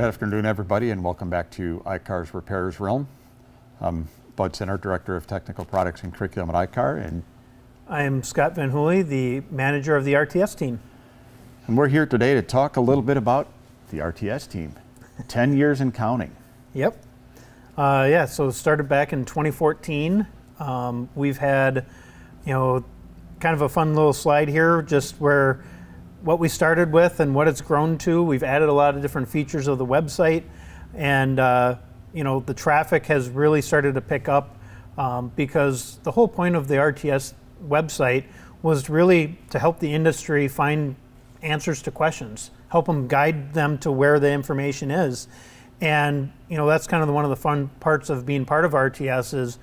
afternoon, everybody, and welcome back to I-CAR's Repairers Realm. I'm Bud Center, Director of Technical Products and Curriculum at I-CAR, and I am Scott Van Hooley, the manager of the RTS team. And we're here today to talk a little bit about the RTS team. 10 years and counting. Yep. So it started back in 2014. We've had, kind of a fun little slide here, just where what we started with and what it's grown to. We've added a lot of different features of the website, and the traffic has really started to pick up because the whole point of the RTS website was really to help the industry find answers to questions, help them guide them to where the information is. And that's kind of one of the fun parts of being part of RTS is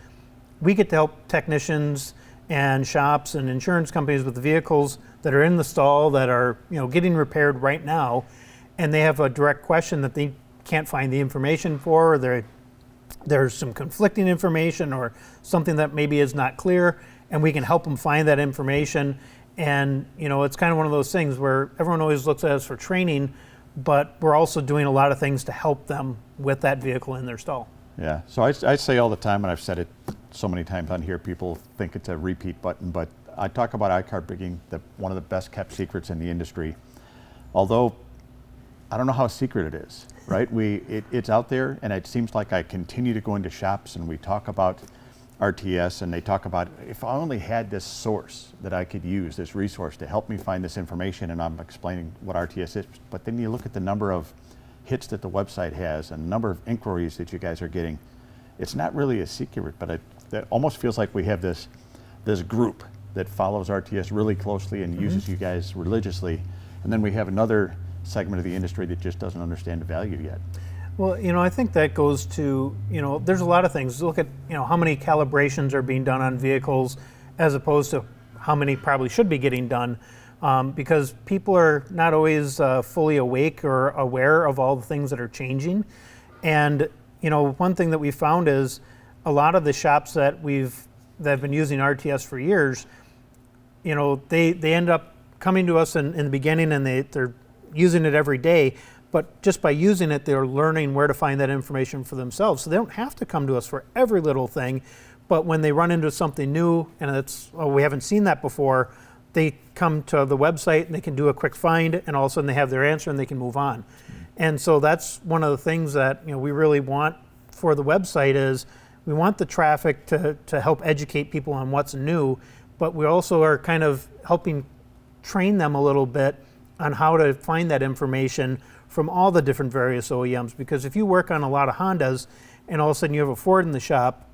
we get to help technicians and shops and insurance companies with the vehicles that are in the stall that are getting repaired right now, and they have a direct question that they can't find the information for, or there's some conflicting information or something that maybe is not clear, and we can help them find that information. And it's kind of one of those things where everyone always looks at us for training, but we're also doing a lot of things to help them with that vehicle in their stall. Yeah, so I say all the time, and I've said it so many times on here, people think it's a repeat button, but I talk about I-CAR being one of the best kept secrets in the industry. Although, I don't know how secret it is, right? It's out there, and it seems like I continue to go into shops and we talk about RTS, and they talk about, if I only had this source that I could use, this resource to help me find this information, and I'm explaining what RTS is, but then you look at the number of hits that the website has and the number of inquiries that you guys are getting. It's not really a secret, but it almost feels like we have this group that follows RTS really closely and uses you guys religiously, and then we have another segment of the industry that just doesn't understand the value yet. Well, I think that goes to, there's a lot of things. Look at, how many calibrations are being done on vehicles as opposed to how many probably should be getting done, because people are not always fully awake or aware of all the things that are changing. And, one thing that we found is a lot of the shops that have been using RTS for years, they end up coming to us in the beginning, and they're using it every day. But just by using it, they're learning where to find that information for themselves. So they don't have to come to us for every little thing. But when they run into something new, and we haven't seen that before, they come to the website and they can do a quick find, and all of a sudden they have their answer and they can move on. And so that's one of the things that we really want for the website is we want the traffic to help educate people on what's new, but we also are kind of helping train them a little bit on how to find that information from all the different various OEMs. Because if you work on a lot of Hondas and all of a sudden you have a Ford in the shop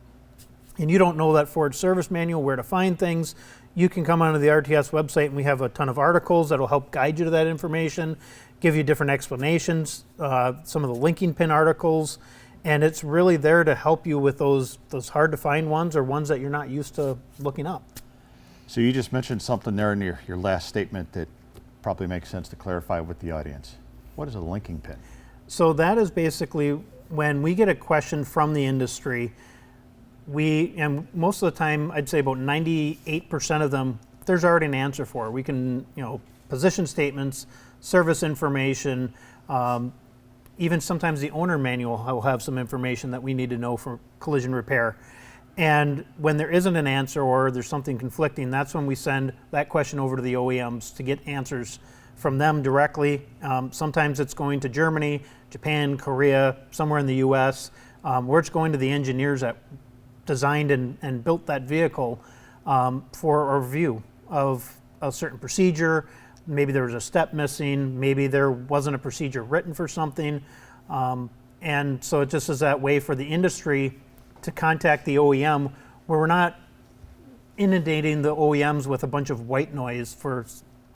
and you don't know that Ford service manual, where to find things, you can come onto the RTS website, and we have a ton of articles that will help guide you to that information, give you different explanations, some of the linking pin articles, and it's really there to help you with those hard to find ones or ones that you're not used to looking up. So you just mentioned something there in your last statement that probably makes sense to clarify with the audience. What is a linking pin? So that is basically when we get a question from the industry, and most of the time, I'd say about 98% of them, there's already an answer for. We can, position statements, service information, even sometimes the owner manual will have some information that we need to know for collision repair. And when there isn't an answer or there's something conflicting, that's when we send that question over to the OEMs to get answers from them directly. Sometimes it's going to Germany, Japan, Korea, somewhere in the US, where it's going to the engineers that designed and built that vehicle for a review of a certain procedure. Maybe there was a step missing, maybe there wasn't a procedure written for something. And so it just is that way for the industry to contact the OEM, where we're not inundating the OEMs with a bunch of white noise for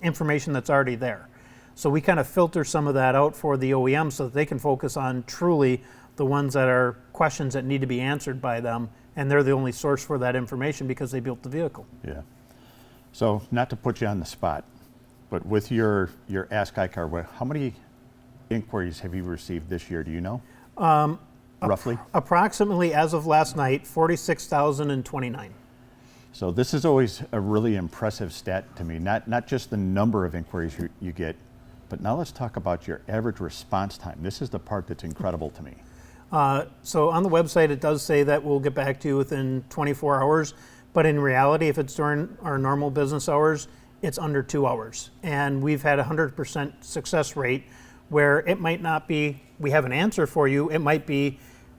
information that's already there. So we kind of filter some of that out for the OEM so that they can focus on truly the ones that are questions that need to be answered by them, and they're the only source for that information because they built the vehicle. Yeah. So not to put you on the spot, but with your Ask I-CAR, how many inquiries have you received this year? Do you know? Roughly? Approximately, as of last night, 46,029. So this is always a really impressive stat to me, not just the number of inquiries you get, But now let's talk about your average response time. This is the part that's incredible to me. So on the website, it does say that we'll get back to you within 24 hours. But in reality, if it's during our normal business hours, it's under 2 hours. And we've had a 100% success rate where it might not be, we have an answer for you. It might be,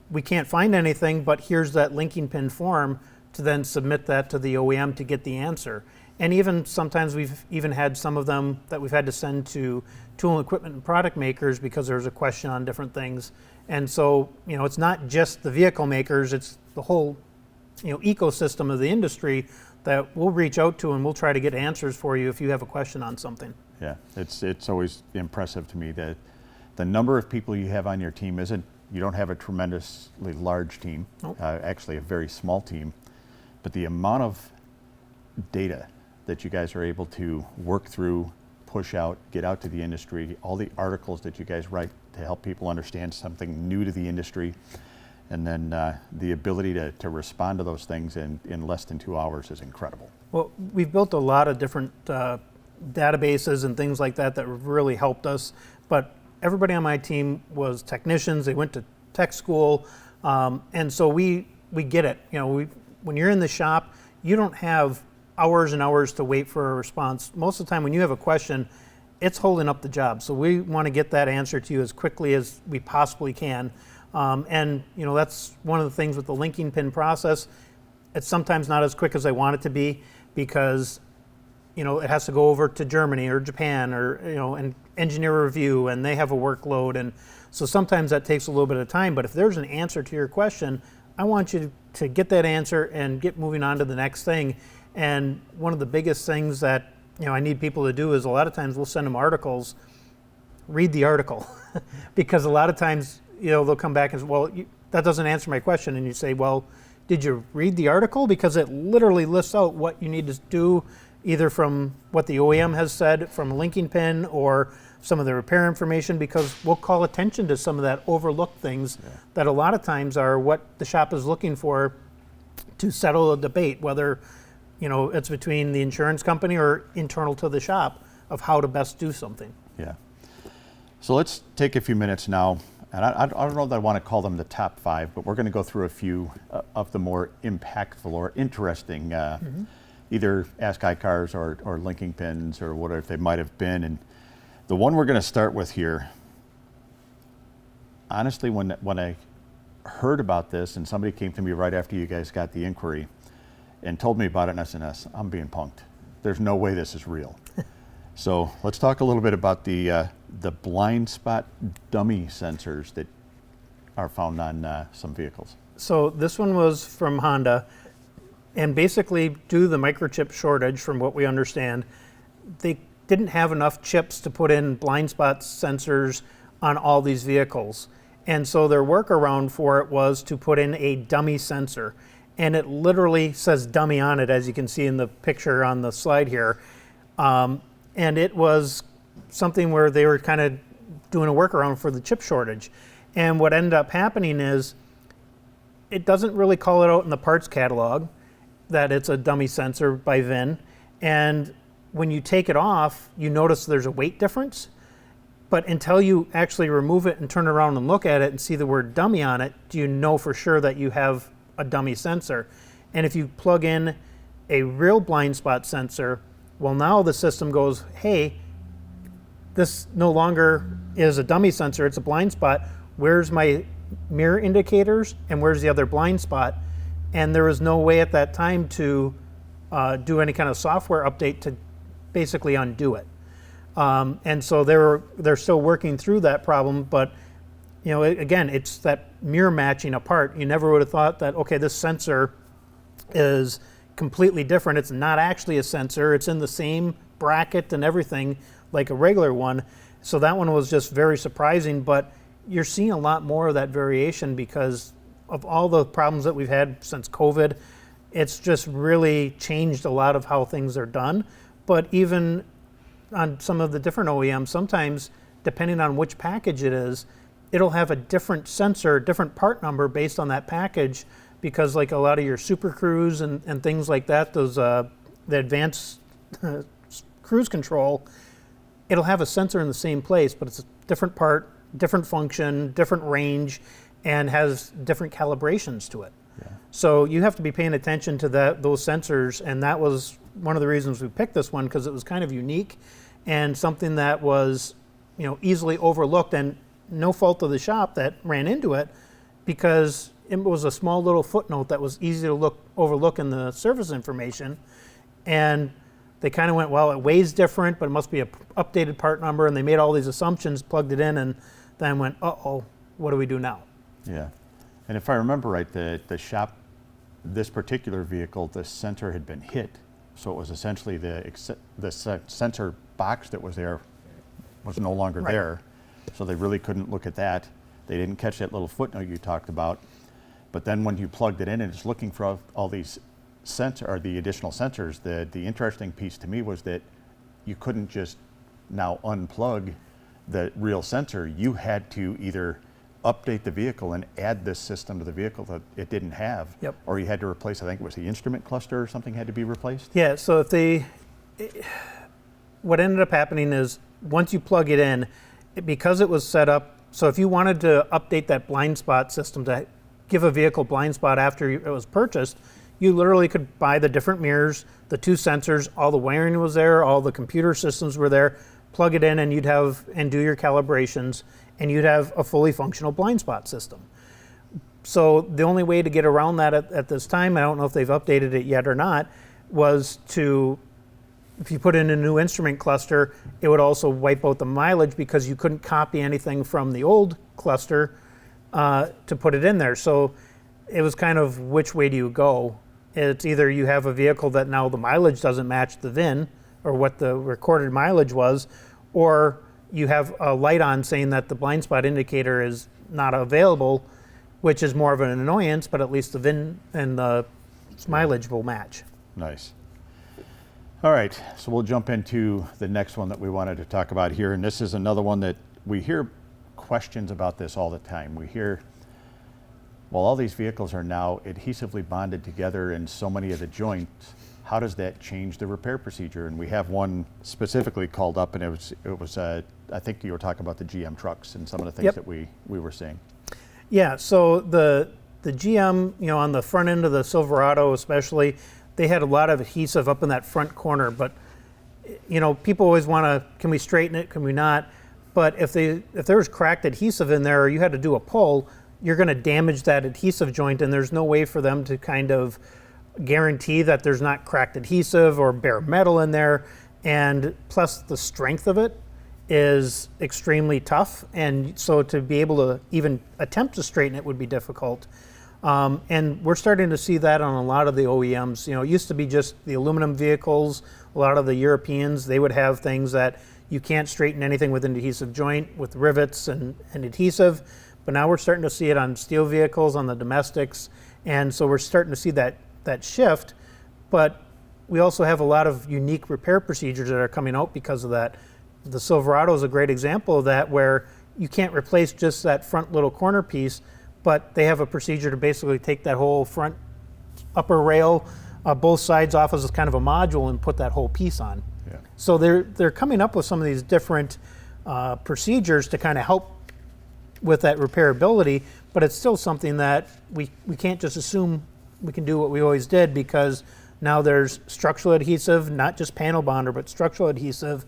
we can't find anything, but here's that linking pin form to then submit that to the OEM to get the answer. And even sometimes we've even had some of them that we've had to send to tool and equipment and product makers because there's a question on different things. And so, it's not just the vehicle makers, it's the whole, ecosystem of the industry that we'll reach out to, and we'll try to get answers for you if you have a question on something. Yeah, it's always impressive to me that the number of people you have on your team you don't have a tremendously large team, Nope. Actually a very small team, but the amount of data that you guys are able to work through, push out, get out to the industry, all the articles that you guys write to help people understand something new to the industry, and then the ability to respond to those things in less than 2 hours is incredible. Well, we've built a lot of different databases and things like that have really helped us, but everybody on my team was technicians. They went to tech school, and so we get it. When you're in the shop, you don't have hours and hours to wait for a response. Most of the time when you have a question, it's holding up the job. So we want to get that answer to you as quickly as we possibly can. And that's one of the things with the linking pin process. It's sometimes not as quick as I want it to be because it has to go over to Germany or Japan or and engineer review, and they have a workload, and so sometimes that takes a little bit of time. But if there's an answer to your question, I want you to get that answer and get moving on to the next thing. And one of the biggest things that I need people to do is a lot of times we'll send them articles. Read the article because a lot of times they'll come back and say, well, that doesn't answer my question, and you say, well, did you read the article? Because it literally lists out what you need to do, either from what the OEM has said from a linking pin or some of the repair information, because we'll call attention to some of that overlooked things that a lot of times are what the shop is looking for to settle a debate, whether it's between the insurance company or internal to the shop of how to best do something. Yeah. So let's take a few minutes now, and I don't know that I want to call them the top 5, but we're going to go through a few of the more impactful or interesting either Ask I-CARs or linking pins or whatever they might have been. And the one we're going to start with here, honestly, when I heard about this and somebody came to me right after you guys got the inquiry and told me about it, and I said, I'm being punked. There's no way this is real. So let's talk a little bit about the blind spot dummy sensors that are found on some vehicles. So this one was from Honda. And basically, due to the microchip shortage, from what we understand, they didn't have enough chips to put in blind spot sensors on all these vehicles. And so their workaround for it was to put in a dummy sensor. And it literally says dummy on it, as you can see in the picture on the slide here. And it was something where they were kind of doing a workaround for the chip shortage. And what ended up happening is it doesn't really call it out in the parts catalog that it's a dummy sensor by VIN, and when you take it off, you notice there's a weight difference, but until you actually remove it and turn around and look at it and see the word dummy on it, do you know for sure that you have a dummy sensor. And if you plug in a real blind spot sensor, well, now the system goes, hey, this no longer is a dummy sensor, it's a blind spot. Where's my mirror indicators and where's the other blind spot? And there was no way at that time to do any kind of software update to basically undo it. And so they're still working through that problem, but again, it's that mirror matching apart. You never would have thought that, okay, this sensor is completely different. It's not actually a sensor. It's in the same bracket and everything like a regular one. So that one was just very surprising, but you're seeing a lot more of that variation because of all the problems that we've had since COVID. It's just really changed a lot of how things are done. But even on some of the different OEMs, sometimes depending on which package it is, it'll have a different sensor, different part number based on that package, because like a lot of your Super Cruise and things like that, those the advanced cruise control, it'll have a sensor in the same place, but it's a different part, different function, different range, and has different calibrations to it. Yeah. So you have to be paying attention to those sensors, and that was one of the reasons we picked this one, because it was kind of unique and something that was, easily overlooked, and no fault of the shop that ran into it, because it was a small little footnote that was easy to overlook in the service information. And they kind of went, well, it weighs different, but it must be an updated part number, and they made all these assumptions, plugged it in, and then went, uh-oh, what do we do now? Yeah. And if I remember right, the shop, this particular vehicle, the sensor had been hit. So it was essentially the sensor box that was there was no longer Right. there. So they really couldn't look at that. They didn't catch that little footnote you talked about. But then when you plugged it in and it's looking for all these the additional sensors, the interesting piece to me was that you couldn't just now unplug the real sensor. You had to either update the vehicle and add this system to the vehicle that it didn't have. Yep. Or you had to replace, I think it was the instrument cluster or something had to be replaced. Yeah, so what ended up happening is once you plug it in, because it was set up, so if you wanted to update that blind spot system to give a vehicle blind spot after it was purchased, you literally could buy the different mirrors, the two sensors, all the wiring was there, all the computer systems were there, plug it in, and do your calibrations, and you'd have a fully functional blind spot system. So the only way to get around that at this time, I don't know if they've updated it yet or not, was if you put in a new instrument cluster, it would also wipe out the mileage, because you couldn't copy anything from the old cluster to put it in there. So it was kind of, which way do you go? It's either you have a vehicle that now the mileage doesn't match the VIN or what the recorded mileage was, or you have a light on saying that the blind spot indicator is not available, which is more of an annoyance, but at least the VIN and the mileage will match. Nice. All right, so we'll jump into the next one that we wanted to talk about here. And this is another one that we hear questions about this all the time. We hear, well, all these vehicles are now adhesively bonded together in so many of the joints. How does that change the repair procedure? And we have one specifically called up, and it was I think you were talking about the GM trucks and some of the things Yep. that we were seeing. Yeah, so the GM, on the front end of the Silverado especially, they had a lot of adhesive up in that front corner, but people always want to, can we straighten it, can we not? But if there was cracked adhesive in there, or you had to do a pull, you're going to damage that adhesive joint, and there's no way for them to kind of guarantee that there's not cracked adhesive or bare metal in there. And plus the strength of it is extremely tough, and so to be able to even attempt to straighten it would be difficult. And we're starting to see that on a lot of the OEMs. It used to be just the aluminum vehicles. A lot of the Europeans, they would have things that you can't straighten anything with an adhesive joint with rivets and adhesive. But now we're starting to see it on steel vehicles, on the domestics. And so we're starting to see that shift. But we also have a lot of unique repair procedures that are coming out because of that. The Silverado is a great example of that, where you can't replace just that front little corner piece, but they have a procedure to basically take that whole front upper rail, both sides off as kind of a module, and put that whole piece on. Yeah. So they're coming up with some of these different procedures to kind of help with that repairability, but it's still something that we can't just assume we can do what we always did, because now there's structural adhesive, not just panel bonder, but structural adhesive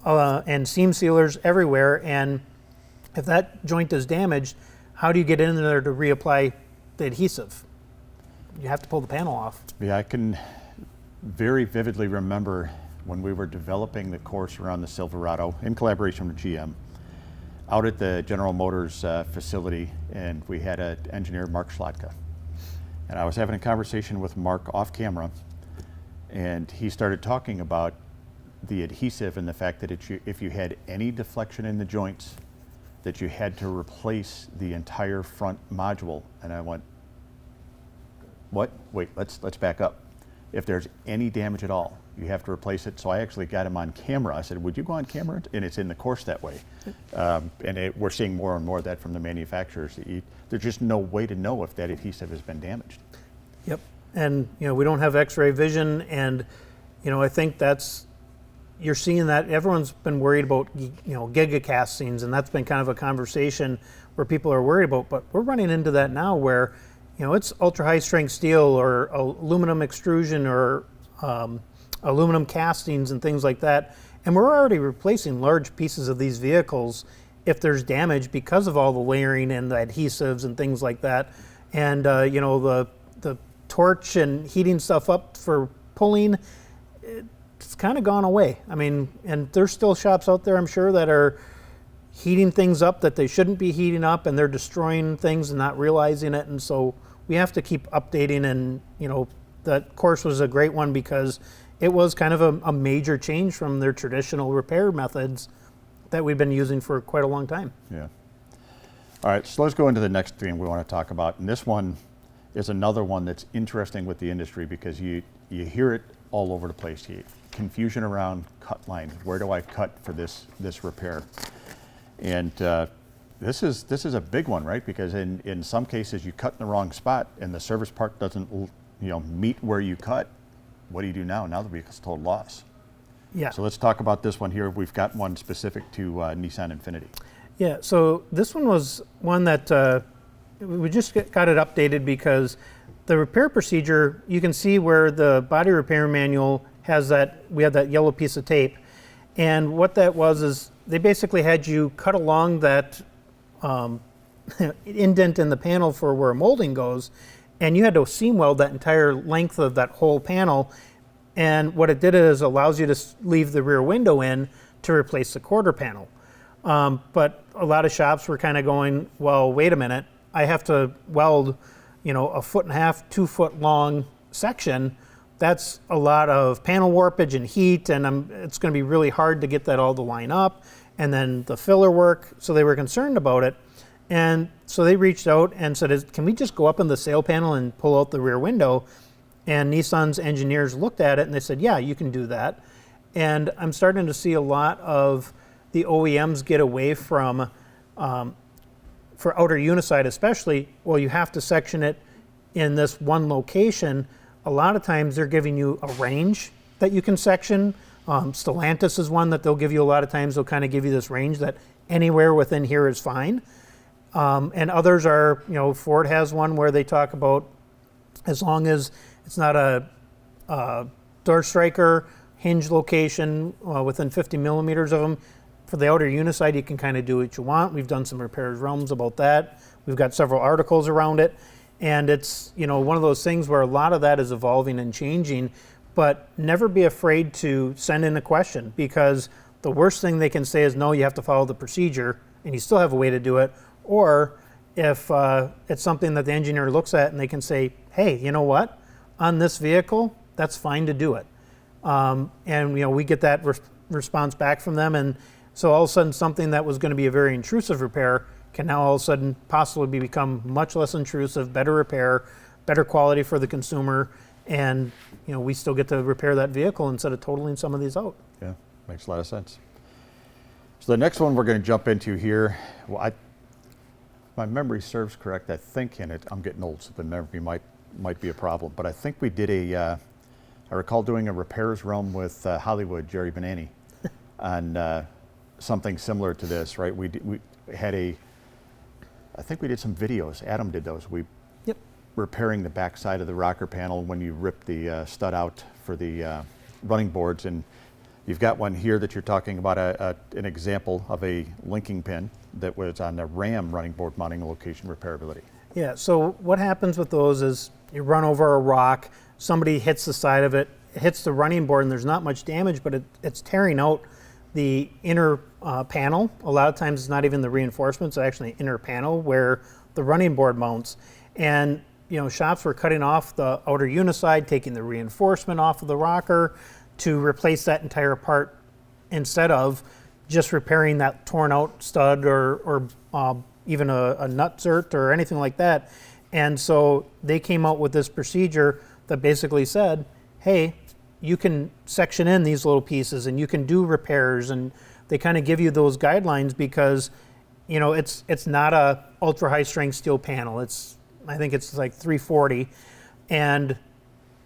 and seam sealers everywhere. And if that joint is damaged, how do you get in there to reapply the adhesive? You have to pull the panel off. Yeah, I can very vividly remember when we were developing the course around the Silverado in collaboration with GM out at the General Motors facility, and we had an engineer, Mark Schlotka. And I was having a conversation with Mark off camera, and he started talking about the adhesive and the fact that if you had any deflection in the joints, that you had to replace the entire front module. And I went, what? Wait, let's back up. If there's any damage at all, you have to replace it. So I actually got him on camera. I said, would you go on camera? And it's in the course that way. We're seeing more and more of that from the manufacturers. There's just no way to know if that adhesive has been damaged. Yep. And we don't have X-ray vision, and I think that's you're seeing that everyone's been worried about, giga castings, and that's been kind of a conversation where people are worried about, but we're running into that now where, it's ultra high strength steel or aluminum extrusion or aluminum castings and things like that. And we're already replacing large pieces of these vehicles if there's damage because of all the layering and the adhesives and things like that. And, the torch and heating stuff up for pulling, it's kind of gone away. I mean, and there's still shops out there, I'm sure, that are heating things up that they shouldn't be heating up, and they're destroying things and not realizing it. And so we have to keep updating. And, that course was a great one because it was kind of a major change from their traditional repair methods that we've been using for quite a long time. Yeah. All right, so let's go into the next thing we want to talk about. And this one is another one that's interesting with the industry because you hear it all over the place. Confusion around cut lines. Where do I cut for this repair? And this is a big one, right? Because in some cases you cut in the wrong spot and the service part doesn't meet where you cut. What do you do now? Now the vehicle's total loss. Yeah. So let's talk about this one here. We've got one specific to Nissan INFINITI. Yeah, so this one was one that we just got it updated because the repair procedure, you can see where the body repair manual has that, we have that yellow piece of tape. And what that was is they basically had you cut along that indent in the panel for where molding goes, and you had to seam weld that entire length of that whole panel. And what it did is allows you to leave the rear window in to replace the quarter panel. But a lot of shops were kind of going, well, wait a minute, I have to weld, a 1.5 feet, 2 foot long section. That's a lot of panel warpage and heat, and it's going to be really hard to get that all to line up. And then the filler work, so they were concerned about it. And so they reached out and said, can we just go up in the sail panel and pull out the rear window? And Nissan's engineers looked at it and they said, yeah, you can do that. And I'm starting to see a lot of the OEMs get away from, for outer unисide especially, well, you have to section it in this one location. A lot of times they're giving you a range that you can section. Stellantis is one that they'll give you a lot of times. They'll kind of give you this range that anywhere within here is fine. And others are, Ford has one where they talk about as long as it's not a door striker hinge location within 50 millimeters of them. For the outer uniside, you can kind of do what you want. We've done some repairs realms about that. We've got several articles around it. And it's, one of those things where a lot of that is evolving and changing, but never be afraid to send in a question, because the worst thing they can say is, no, you have to follow the procedure, and you still have a way to do it. Or if it's something that the engineer looks at and they can say, hey, you know what? On this vehicle, that's fine to do it. And we get that response back from them. And so all of a sudden something that was going to be a very intrusive repair can now all of a sudden possibly become much less intrusive, better repair, better quality for the consumer. And we still get to repair that vehicle instead of totaling some of these out. Yeah, makes a lot of sense. So the next one we're going to jump into here, well, if my memory serves correct, I think I'm getting old, so the memory might be a problem, but I think we did I recall doing a repairs realm with Hollywood, Jerry Benani, on something similar to this, right? We had I think we did some videos. Adam did those. Yep. Repairing the back side of the rocker panel when you rip the stud out for the running boards. And you've got one here that you're talking about, an example of a linking pin that was on the Ram running board mounting location repairability. Yeah, so what happens with those is you run over a rock, somebody hits the side of it, hits the running board, and there's not much damage, but it's tearing out the inner panel. A lot of times it's not even the reinforcements, it's actually an inner panel where the running board mounts. And shops were cutting off the outer uniside, taking the reinforcement off of the rocker to replace that entire part instead of just repairing that torn out stud or even a nut zert or anything like that. And so they came out with this procedure that basically said, hey, you can section in these little pieces and you can do repairs, and they kind of give you those guidelines because it's not a ultra high strength steel panel. I think it's like 340, and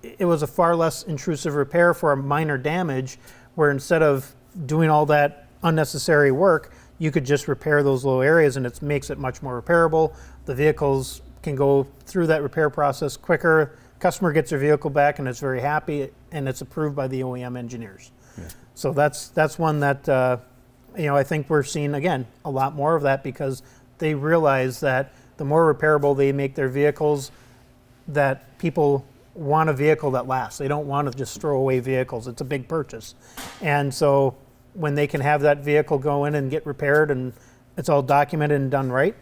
it was a far less intrusive repair for a minor damage, where instead of doing all that unnecessary work, you could just repair those little areas, and it makes it much more repairable. The vehicles can go through that repair process quicker. Customer gets their vehicle back and it's very happy, and it's approved by the OEM engineers. Yeah. So that's one that I think we're seeing, again, a lot more of that, because they realize that the more repairable they make their vehicles, that people want a vehicle that lasts. They don't want to just throw away vehicles. It's a big purchase. And so when they can have that vehicle go in and get repaired and it's all documented and done right,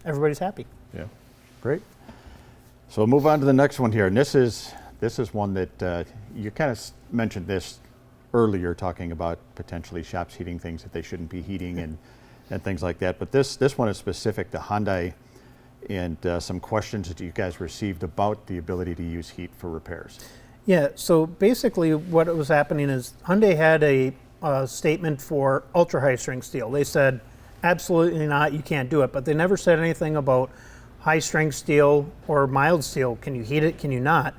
everybody's happy. Yeah, great. So we'll move on to the next one here. And this is one that you kind of mentioned this earlier, talking about potentially shops heating things that they shouldn't be heating and things like that. But this one is specific to Hyundai, and some questions that you guys received about the ability to use heat for repairs. Yeah, so basically what was happening is Hyundai had a statement for ultra high strength steel. They said, absolutely not, you can't do it. But they never said anything about high strength steel or mild steel. Can you heat it? Can you not?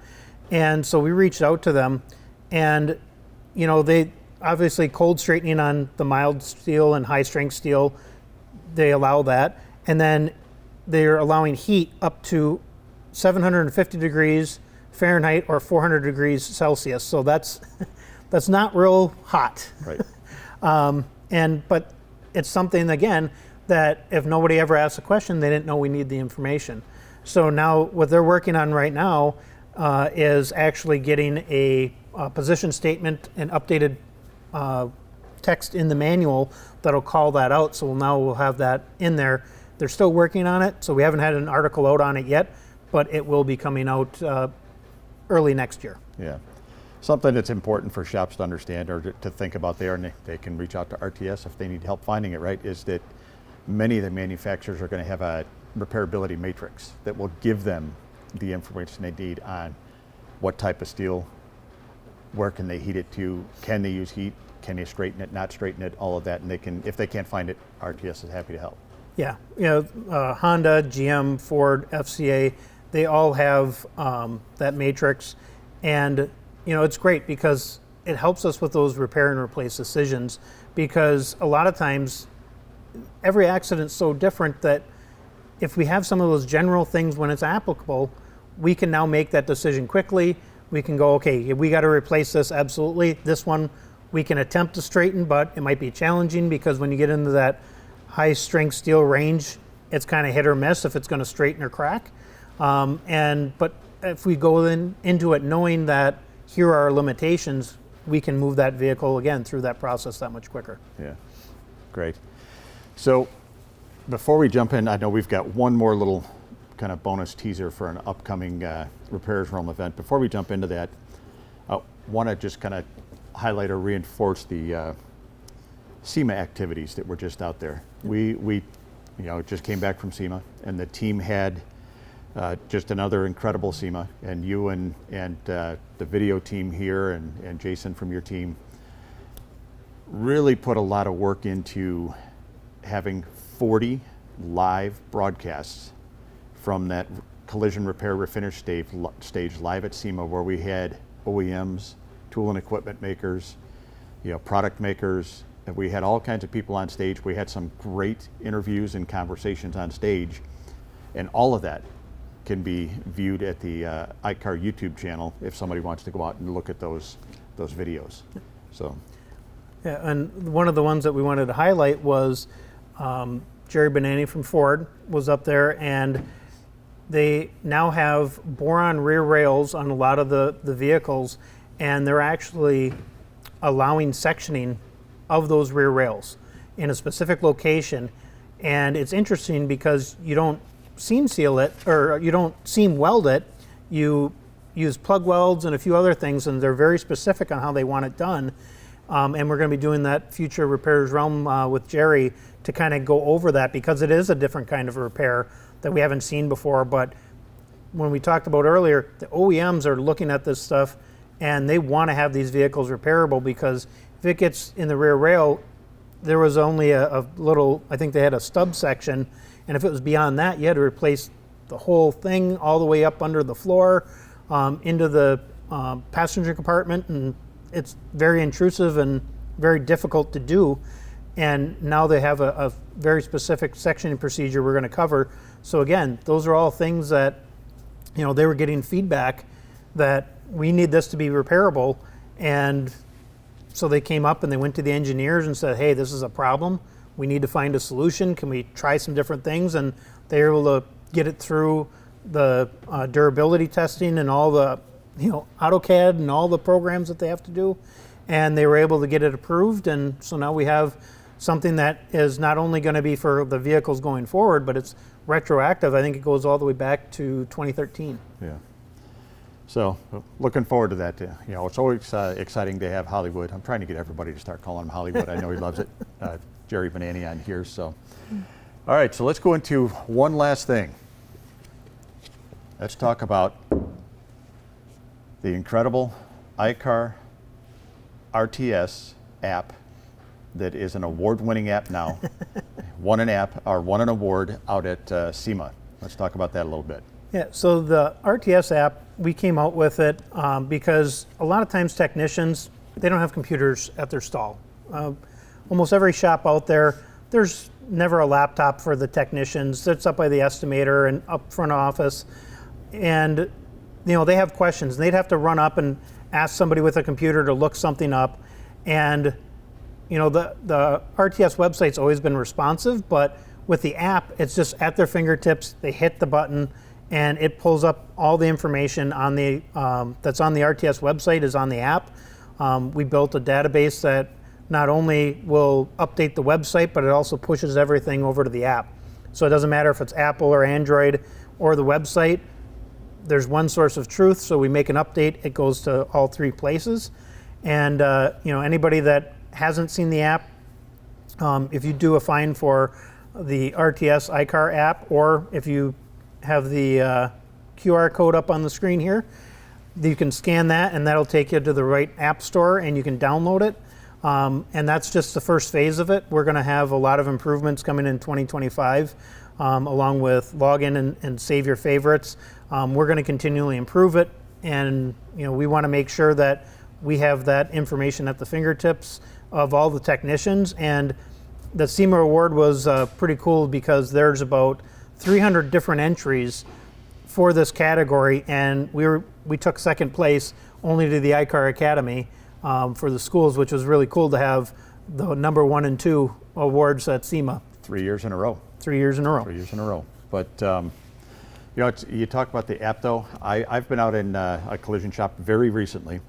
And so we reached out to them, and they obviously cold straightening on the mild steel and high strength steel, they allow that. And then they're allowing heat up to 750 degrees Fahrenheit or 400 degrees Celsius. So that's not real hot. Right. But it's something, again, that if nobody ever asked a question, they didn't know we need the information. So now what they're working on right now is actually getting a position statement and updated text in the manual that'll call that out. So now we'll have that in there. They're still working on it, so we haven't had an article out on it yet, but it will be coming out early next year. Yeah. Something that's important for shops to understand or to think about there, and they can reach out to RTS if they need help finding it, right, is that many of the manufacturers are going to have a repairability matrix that will give them the information they need on what type of steel, where can they heat it to, can they use heat, can they straighten it, not straighten it, all of that, and if they can't find it, RTS is happy to help. Yeah, Honda, GM, Ford, FCA, they all have that matrix, and it's great because it helps us with those repair and replace decisions, because a lot of times every accident's so different that if we have some of those general things when it's applicable, we can now make that decision quickly. We can go, okay, we got to replace this, absolutely. This one we can attempt to straighten, but it might be challenging because when you get into that high strength steel range, it's kind of hit or miss if it's going to straighten or crack. But if we go into it knowing that here are our limitations, we can move that vehicle again through that process that much quicker. Yeah, great. So before we jump in, I know we've got one more little kind of bonus teaser for an upcoming Repairers Realm event. Before we jump into that, I want to just kind of highlight or reinforce the SEMA activities that were just out there. We just came back from SEMA, and the team had just another incredible SEMA, and you and the video team here and Jason from your team really put a lot of work into having 40 live broadcasts from that collision repair refinish stage live at SEMA, where we had OEMs, tool and equipment makers, product makers, and we had all kinds of people on stage. We had some great interviews and conversations on stage, and all of that can be viewed at the I-CAR YouTube channel if somebody wants to go out and look at those videos. So, yeah, and one of the ones that we wanted to highlight was Jerry Benani from Ford was up there, and they now have boron rear rails on a lot of the vehicles, and they're actually allowing sectioning of those rear rails in a specific location. And it's interesting because you don't seam seal it, or you don't seam weld it. You use plug welds and a few other things, and they're very specific on how they want it done. And we're going to be doing that future Repairers Realm with Jerry to kind of go over that, because it is a different kind of repair that we haven't seen before. But when we talked about earlier, the OEMs are looking at this stuff and they want to have these vehicles repairable, because if it gets in the rear rail, there was only a little, I think they had a stub section, and if it was beyond that, you had to replace the whole thing all the way up under the floor into the passenger compartment, and it's very intrusive and very difficult to do. And now they have a very specific sectioning procedure we're going to cover. So again, those are all things that, they were getting feedback that we need this to be repairable. And so they came up and they went to the engineers and said, hey, this is a problem. We need to find a solution. Can we try some different things? And they were able to get it through the durability testing and all the, AutoCAD and all the programs that they have to do. And they were able to get it approved. And so now we have something that is not only going to be for the vehicles going forward, but it's retroactive. I think it goes all the way back to 2013. Yeah. So looking forward to that. It's always exciting to have Hollywood. I'm trying to get everybody to start calling him Hollywood. I know he loves it. Jerry Benani on here. So, all right. So let's go into one last thing. Let's talk about the incredible I-CAR RTS app that is an award-winning app now. won an award out at SEMA. Let's talk about that a little bit. Yeah, so the RTS app, we came out with it because a lot of times technicians, they don't have computers at their stall. Almost every shop out there, there's never a laptop for the technicians. It's up by the estimator and up front office. And they have questions. And they'd have to run up and ask somebody with a computer to look something up. And the RTS website's always been responsive, but with the app, it's just at their fingertips. They hit the button, and it pulls up all the information on the that's on the RTS website is on the app. We built a database that not only will update the website, but it also pushes everything over to the app. So it doesn't matter if it's Apple or Android or the website. There's one source of truth, so we make an update. It goes to all three places. And anybody that hasn't seen the app, if you do a find for the RTS I-CAR app, or if you have the QR code up on the screen here, you can scan that and that'll take you to the right app store and you can download it. And that's just the first phase of it. We're going to have a lot of improvements coming in 2025, along with login and save your favorites. We're going to continually improve it, and we want to make sure that we have that information at the fingertips of all the technicians. And the SEMA award was pretty cool because there's about 300 different entries for this category, and we took second place only to the I-CAR Academy for the schools, which was really cool to have the number 1 and 2 awards at SEMA. 3 years in a row. 3 years in a row. 3 years in a row. But you talk about the app though. I've been out in a collision shop very recently,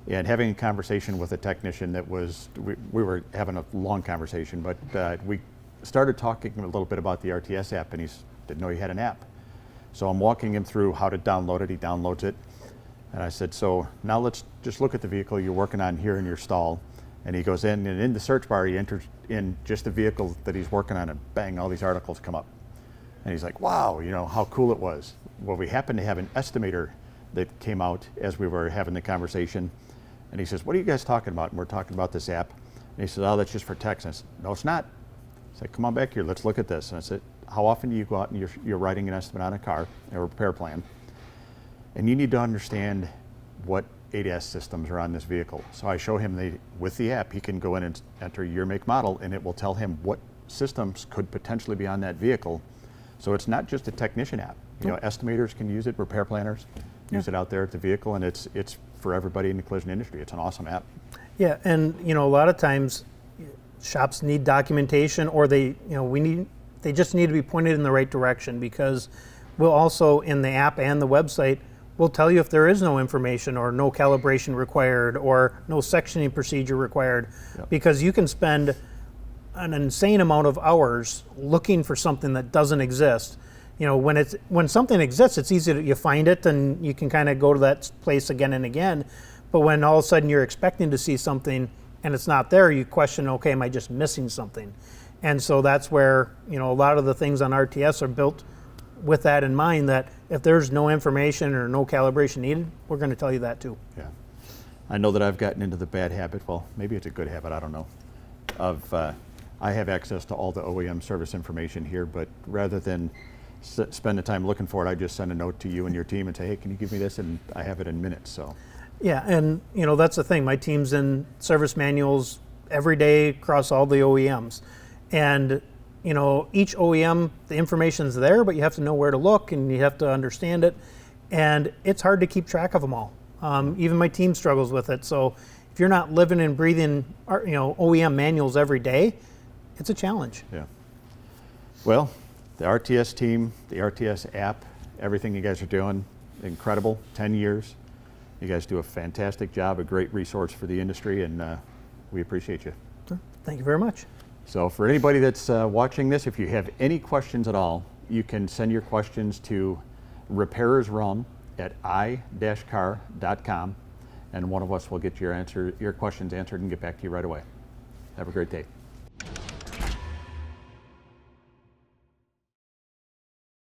and having a conversation with a technician that was, we were having a long conversation, but we started talking a little bit about the RTS app, and he didn't know he had an app. So I'm walking him through how to download it. He downloads it. And I said, so now let's just look at the vehicle you're working on here in your stall. And he goes in, and in the search bar, he enters in just the vehicle that he's working on, and bang, all these articles come up. And he's like, wow, how cool it was. Well, we happened to have an estimator that came out as we were having the conversation. And he says, what are you guys talking about? And we're talking about this app. And he says, oh, that's just for techs. And I said, no, it's not. I said, come on back here, let's look at this. And I said, how often do you go out and you're writing an estimate on a car, a repair plan, and you need to understand what ADAS systems are on this vehicle. So I show him with the app, he can go in and enter year, make, model, and it will tell him what systems could potentially be on that vehicle. So it's not just a technician app. Estimators can use it, repair planners use it out there at the vehicle, and it's for everybody in the collision industry. It's an awesome app. Yeah, and a lot of times shops need documentation, or they just need to be pointed in the right direction, because we'll also, in the app and the website, we'll tell you if there is no information or no calibration required or no sectioning procedure required. Yep. Because you can spend an insane amount of hours looking for something that doesn't exist. When something exists, it's easy you find it and you can kind of go to that place again and again. But when all of a sudden you're expecting to see something and it's not there, you question, okay, am I just missing something? And so that's where, a lot of the things on RTS are built with that in mind, that if there's no information or no calibration needed, we're going to tell you that too. Yeah. I know that I've gotten into the bad habit, well, maybe it's a good habit, I don't know, of I have access to all the OEM service information here, but rather than spend the time looking for it, I just send a note to you and your team and say, hey, can you give me this? And I have it in minutes. So. Yeah, and that's the thing. My team's in service manuals every day across all the OEMs. And you know, each OEM, the information's there, but you have to know where to look and you have to understand it. And it's hard to keep track of them all. Even my team struggles with it. So if you're not living and breathing, you know, OEM manuals every day, it's a challenge. Yeah. Well, the RTS team, the RTS app, everything you guys are doing, incredible. 10 years. You guys do a fantastic job, a great resource for the industry, and we appreciate you. Thank you very much. So for anybody that's watching this, if you have any questions at all, you can send your questions to repairersrun@i-car.com, and one of us will get your questions answered and get back to you right away. Have a great day.